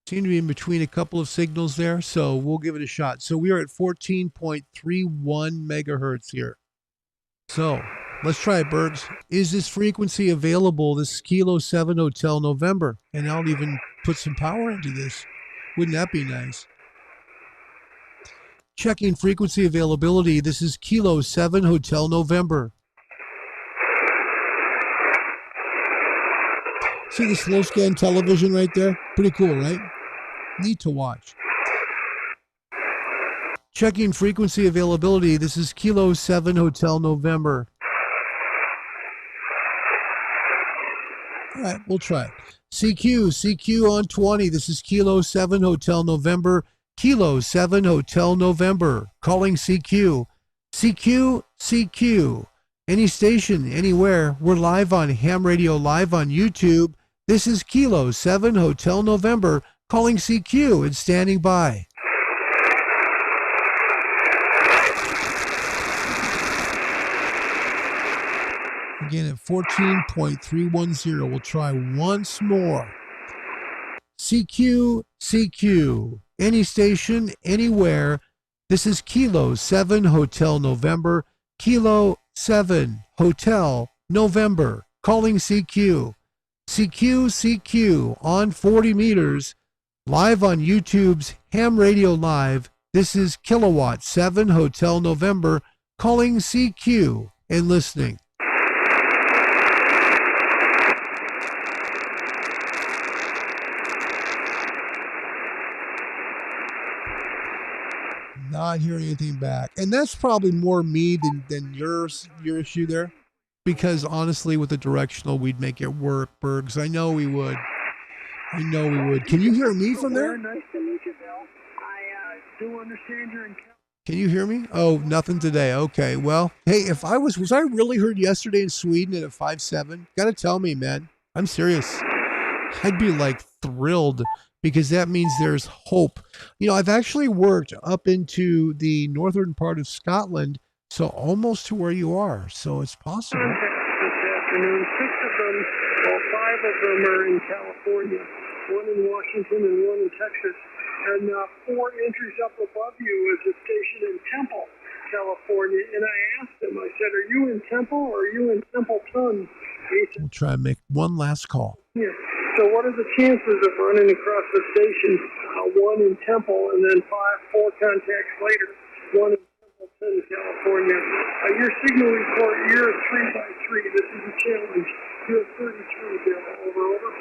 Seem to be in between a couple of signals there, so we'll give it a shot. So we are at 14.31 megahertz here. So let's try it, Bergs. Is this frequency available? This is Kilo 7 Hotel November. And I'll even put some power into this. Wouldn't that be nice? Checking frequency availability. This is Kilo 7 Hotel November. See the slow scan television right there? Pretty cool, right? Neat to watch. Checking frequency availability. This is Kilo 7 Hotel November. All right, we'll try it. CQ on 20. This is Kilo 7 Hotel November. Kilo 7 Hotel November. Calling CQ. CQ. Any station, anywhere. We're live on Ham Radio Live on YouTube. This is Kilo 7 Hotel November. Calling CQ and standing by. Again at 14.310. We'll try once more. CQ. Any station, anywhere. This is Kilo 7 Hotel November. Kilo 7 Hotel November. Calling CQ. CQ on 40 meters. Live on YouTube's Ham Radio Live. This is Kilowatt 7 Hotel November. Calling CQ and listening. Not hearing anything back. And that's probably more me than your issue there. Because honestly, with the directional, we'd make it work, Bergs. I know we would. I know we would. Can you hear me from there? Nice to meet you, Bill. I do understand you're in. Can you hear me? Oh, nothing today. Okay. Well, hey, if I was I really heard yesterday in Sweden at a 5.7? Gotta tell me, man. I'm serious. I'd be like thrilled because that means there's hope. You know, I've actually worked up into the northern part of Scotland, so almost to where you are. So it's possible. This afternoon, 6 of them, well, 5 of them are in California, 1 in Washington and 1 in Texas. And 4 entries up above you is a station in Temple, California. And I asked him, I said, are you in Temple or are you in Templeton? He said, We'll try and make one last call. yeah. So what are the chances of running across the station, 1 in Temple and then 4 contacts later, 1 in Templeton, California? Your signal report, you're 3x3. This is a challenge. You're 33, Bill. Over.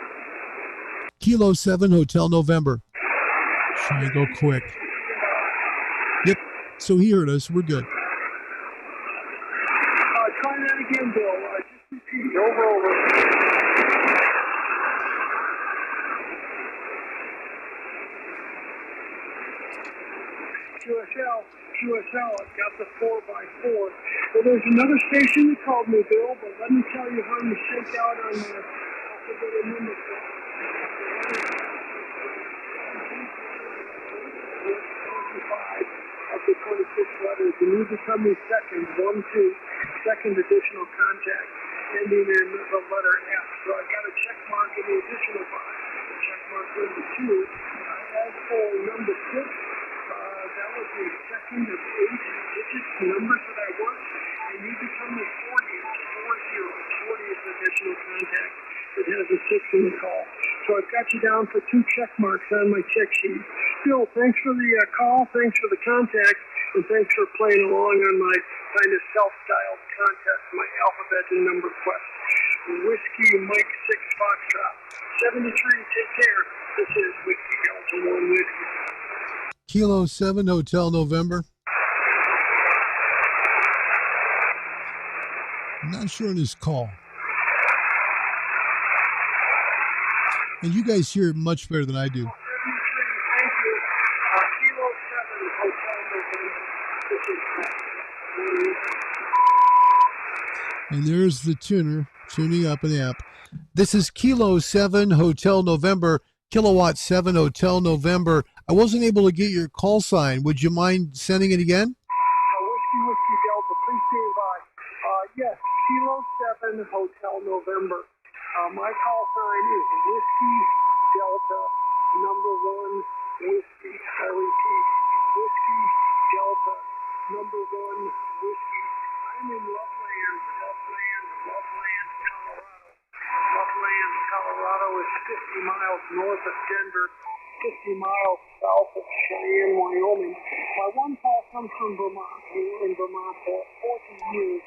Kilo 7 Hotel November. Try and go quick. Yep. So he heard us. We're good. Try that again, Bill. Just repeat. Over. QSL, I've got the 4x4. Well, there's another station that called me, Bill, but let me tell you how you shake out on the alphabet number. Of the 26 letters, and you become the second additional contact, ending in the letter F. So I've got a check mark in the additional box. Check mark number 2. As for number 6, that was the second of 8 digits numbers that I worked, and you become the 40th additional contact that has a 6 in the call. So I've got you down for 2 check marks on my check sheet. Bill, thanks for the call, thanks for the contact, and thanks for playing along on my kind of self-styled contest, my alphabet and number quest. Whiskey Mike 6 Foxtrot. 73, take care. This is Whiskey Delta 1 Whiskey. Kilo 7 Hotel November. I'm not sure on his call. And you guys hear it much better than I do. 73, thank you. Kilo 7 Hotel November. This is And there's the tuner tuning up an amp. This is Kilo 7 Hotel November, Kilowatt 7 Hotel November. I wasn't able to get your call sign. Would you mind sending it again? Whiskey Delta, please stand by. Yes, Kilo 7 Hotel November. My call sign is Whiskey Delta number 1 Whiskey. I repeat, Whiskey Delta number 1 Whiskey. I'm in Loveland, Colorado is 50 miles north of Denver, 50 miles south of Cheyenne, Wyoming. My one call comes from Vermont. We were in Vermont for 40 years,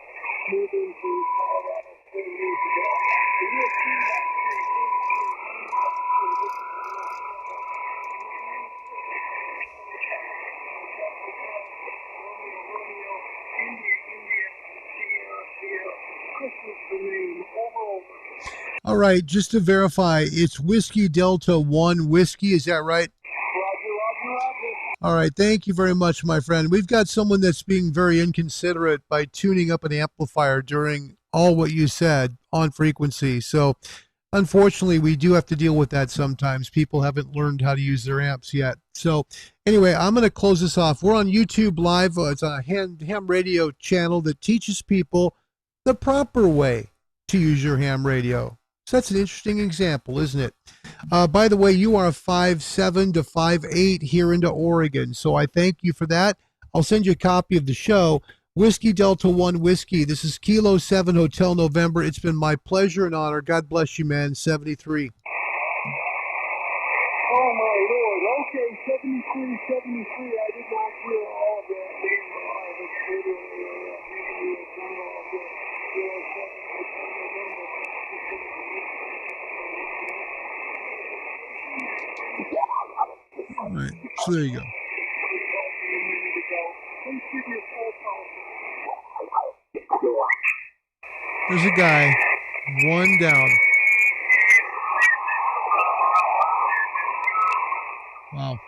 moving to Colorado 4 years ago. And you'll see that Christmas the name, over. All right, just to verify, it's Whiskey Delta 1 Whiskey, is that right? Roger. All right, thank you very much, my friend. We've got someone that's being very inconsiderate by tuning up an amplifier during all what you said on frequency. So, unfortunately, we do have to deal with that sometimes. People haven't learned how to use their amps yet. So, anyway, I'm going to close this off. We're on YouTube Live. It's a ham radio channel that teaches people the proper way to use your ham radio. So that's an interesting example, isn't it? By the way, you are a 5'7" to 5'8" here into Oregon, so I thank you for that. I'll send you a copy of the show. Whiskey Delta 1 Whiskey. This is Kilo 7 Hotel November. It's been my pleasure and honor. God bless you, man. 73. Oh, my Lord. Okay, 73. I did not hear all of that. All right, so there you go. There's a guy, one down. Wow.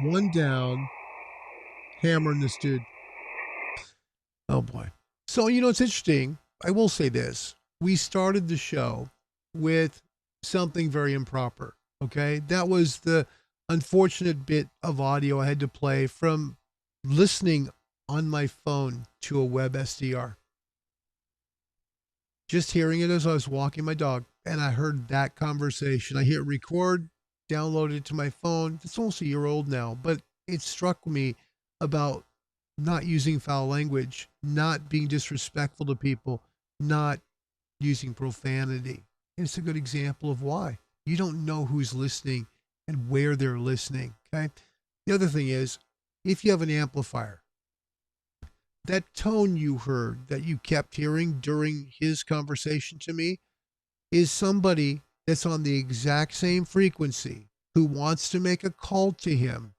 One down, hammering this dude. Oh boy. So, it's interesting. I will say this. We started the show with something very improper. Okay. That was the unfortunate bit of audio I had to play from listening on my phone to a web SDR. Just hearing it as I was walking my dog, and I heard that conversation. I hit record, downloaded it to my phone. It's almost a year old now, but it struck me about not using foul language, not being disrespectful to people, not using profanity. And it's a good example of why. You don't know who's listening and where they're listening, okay? The other thing is, if you have an amplifier, that tone you heard that you kept hearing during his conversation to me is somebody that's on the exact same frequency who wants to make a call to him,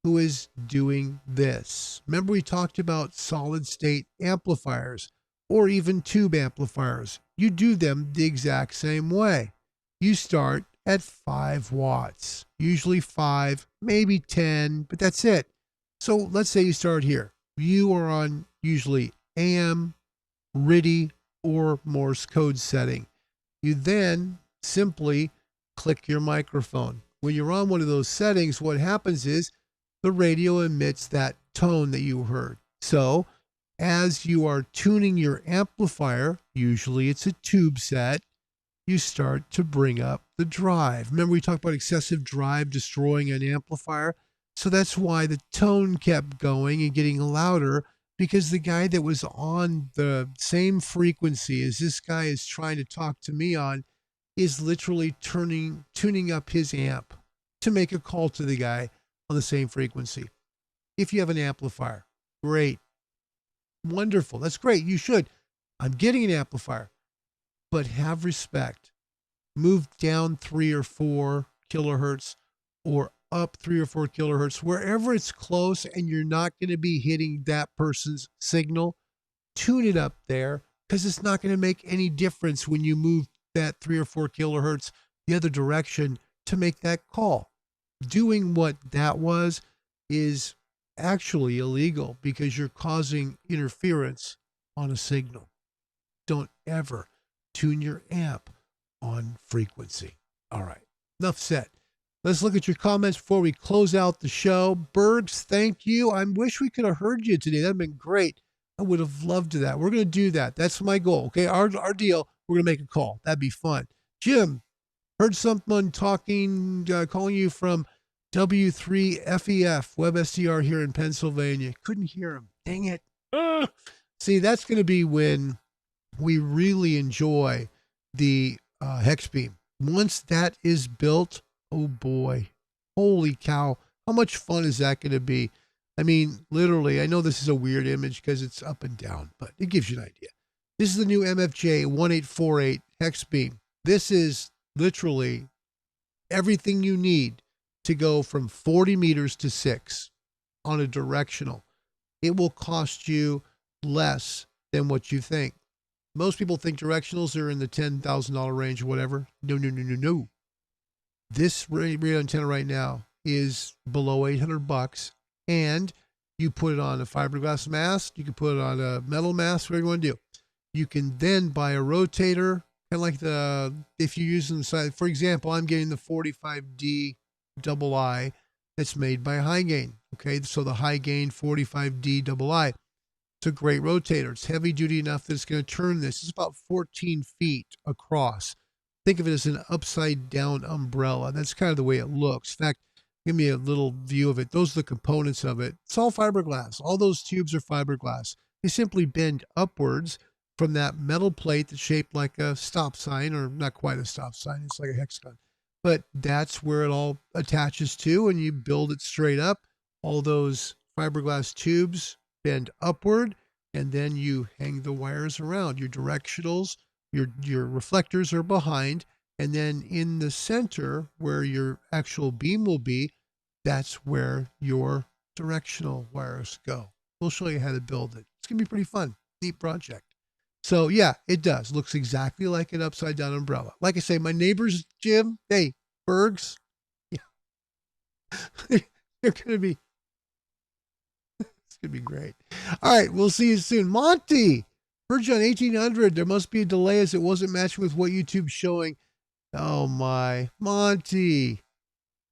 who is doing this. Remember, we talked about solid state amplifiers or even tube amplifiers. You do them the exact same way. You start at 5 watts, usually 5, maybe 10, but that's it. So let's say you start here. You are on usually AM, Rtty, or Morse code setting. You then simply click your microphone. When you're on one of those settings, what happens is the radio emits that tone that you heard. So as you are tuning your amplifier, usually it's a tube set, you start to bring up the drive. Remember we talked about excessive drive destroying an amplifier? So that's why the tone kept going and getting louder, because the guy that was on the same frequency as this guy is trying to talk to me on is literally tuning up his amp to make a call to the guy on the same frequency. If you have an amplifier, great. Wonderful. That's great. You should. I'm getting an amplifier, but have respect. Move down 3 or 4 kilohertz or up 3 or 4 kilohertz, wherever it's close and you're not going to be hitting that person's signal. Tune it up there, because it's not going to make any difference when you move that 3 or 4 kilohertz the other direction to make that call. Doing what that was is actually illegal because you're causing interference on a signal. Don't ever tune your amp on frequency. All right, enough said. Let's look at your comments before we close out the show. Bergs, thank you. I wish we could have heard you today. That'd been great. I would have loved that. We're going to do that. That's my goal. Okay, our deal. We're going to make a call. That'd be fun. Jim, heard someone calling you from W3FEF, WebSDR here in Pennsylvania. Couldn't hear him. Dang it. See, that's going to be when we really enjoy the hex beam. Once that is built, oh boy, holy cow, how much fun is that going to be? I mean, literally, I know this is a weird image because it's up and down, but it gives you an idea. This is the new MFJ 1848 hex beam. This is literally everything you need to go from 40 meters to 6 on a directional. It will cost you less than what you think. Most people think directionals are in the $10,000 range or whatever. No. This radio antenna right now is below $800, and you put it on a fiberglass mast. You can put it on a metal mast, whatever you want to do. You can then buy a rotator, kind of like if you're using the side. For example, I'm getting the 45D double I that's made by High Gain. Okay, so the High Gain 45D double I. It's a great rotator. It's heavy duty enough that it's going to turn this. It's about 14 feet across. Think of it as an upside down umbrella. That's kind of the way it looks. In fact, give me a little view of it. Those are the components of it. It's all fiberglass. All those tubes are fiberglass. They simply bend upwards from that metal plate that's shaped like a stop sign, or not quite a stop sign. It's like a hexagon. But that's where it all attaches to, and you build it straight up. All those fiberglass tubes bend upward, and then you hang the wires around. Your directionals, your reflectors are behind, and then in the center where your actual beam will be, that's where your directional wires go. We'll show you how to build it. It's going to be pretty fun. Neat project. So yeah, it does. Looks exactly like an upside down umbrella. Like I say, my neighbor's gym, hey, Bergs, yeah, they're going to be, it's going to be great. All right, we'll see you soon. Monty, heard you on 1800. There must be a delay as it wasn't matching with what YouTube's showing. Oh my, Monty,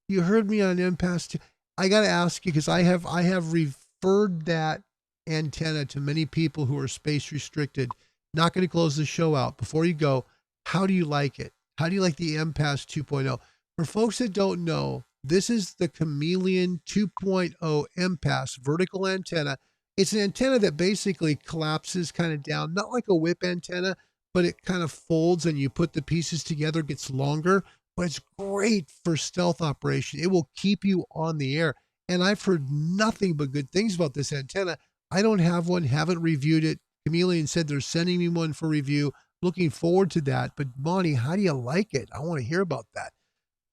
you heard me on Impasse 2. I got to ask you, because I have referred that antenna to many people who are space restricted. Not going to close the show out. Before you go, how do you like it? How do you like the Impasse 2.0? For folks that don't know, this is the Chameleon 2.0 Impasse vertical antenna. It's an antenna that basically collapses kind of down, not like a whip antenna, but it kind of folds and you put the pieces together, gets longer, but it's great for stealth operation. It will keep you on the air. And I've heard nothing but good things about this antenna. I don't have one, haven't reviewed it. Chameleon said they're sending me one for review. Looking forward to that. But Monty, how do you like it? I want to hear about that.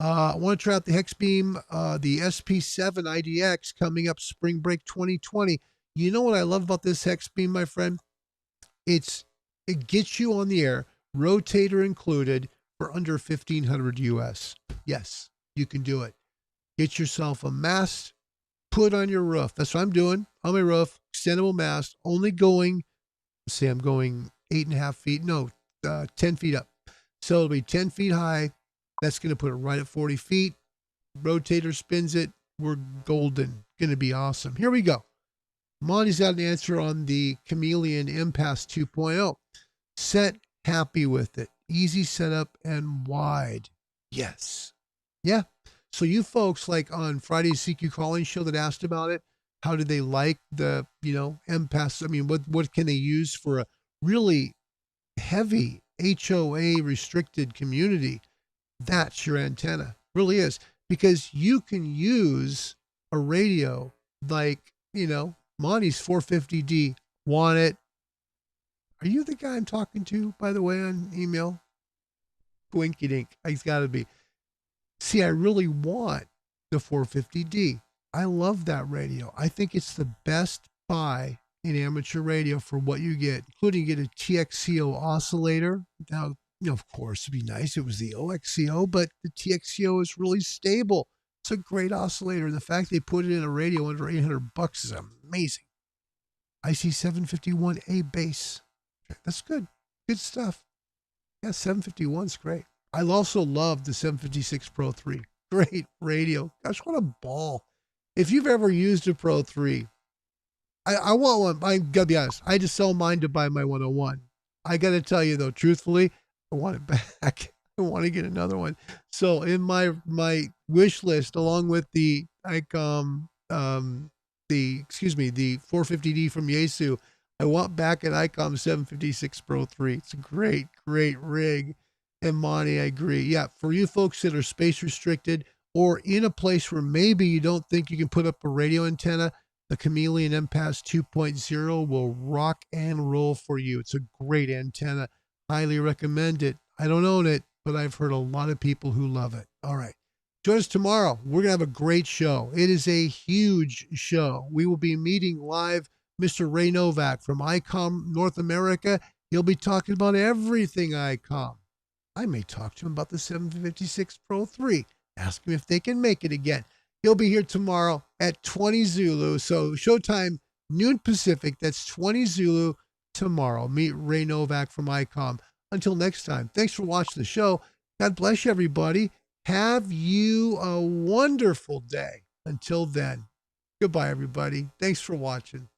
I want to try out the hex beam, the SP7 IDX coming up spring break 2020. You know what I love about this hex beam, my friend? It gets you on the air, rotator included, for under 1,500 US. Yes, you can do it. Get yourself a mast, put on your roof. That's what I'm doing on my roof. Extendable mast, only going, say I'm going 8.5 feet, no, 10 feet up. So it'll be 10 feet high. That's going to put it right at 40 feet. Rotator spins it. We're golden. Going to be awesome. Here we go. Monty's got an answer on the Chameleon Impasse 2.0. Set, happy with it. Easy setup and wide. Yes. Yeah. So you folks like on Friday's CQ calling show that asked about it, how did they like the, Impasse? I mean, what can they use for a really heavy HOA restricted community? That's your antenna. Really is. Because you can use a radio like, Monty's 450D. Want it? Are you the guy I'm talking to, by the way, on email? Winky dink. He's got to be. See, I really want the 450D. I love that radio. I think it's the best buy in amateur radio for what you get, including you get a TXCO oscillator. Now, of course, it'd be nice if it was the OXCO, but the TXCO is really stable. It's a great oscillator. The fact they put it in a radio under $800 is amazing. IC751A base. That's good. Good stuff. Yeah, 751's great. I also love the 756 Pro 3. Great radio. Gosh, what a ball. If you've ever used a Pro 3, I want one. I got to be honest. I just sell mine to buy my 101. I got to tell you, though, truthfully, I want it back. I want to get another one. So in my wish list, along with the Icom, the 450D from Yaesu, I want back an Icom 756 Pro 3. It's a great rig. And Monty, I agree. Yeah, for you folks that are space restricted or in a place where maybe you don't think you can put up a radio antenna, the Chameleon Impasse 2.0 will rock and roll for you. It's a great antenna. Highly recommend it. I don't own it, but I've heard a lot of people who love it. All right. Join us tomorrow. We're going to have a great show. It is a huge show. We will be meeting live Mr. Ray Novak from Icom North America. He'll be talking about everything Icom. I may talk to him about the 756 Pro 3. Ask him if they can make it again. He'll be here tomorrow at 20 Zulu. So showtime, noon Pacific. That's 20 Zulu tomorrow. Meet Ray Novak from Icom. Until next time, thanks for watching the show. God bless you, everybody. Have you a wonderful day. Until then, goodbye, everybody. Thanks for watching.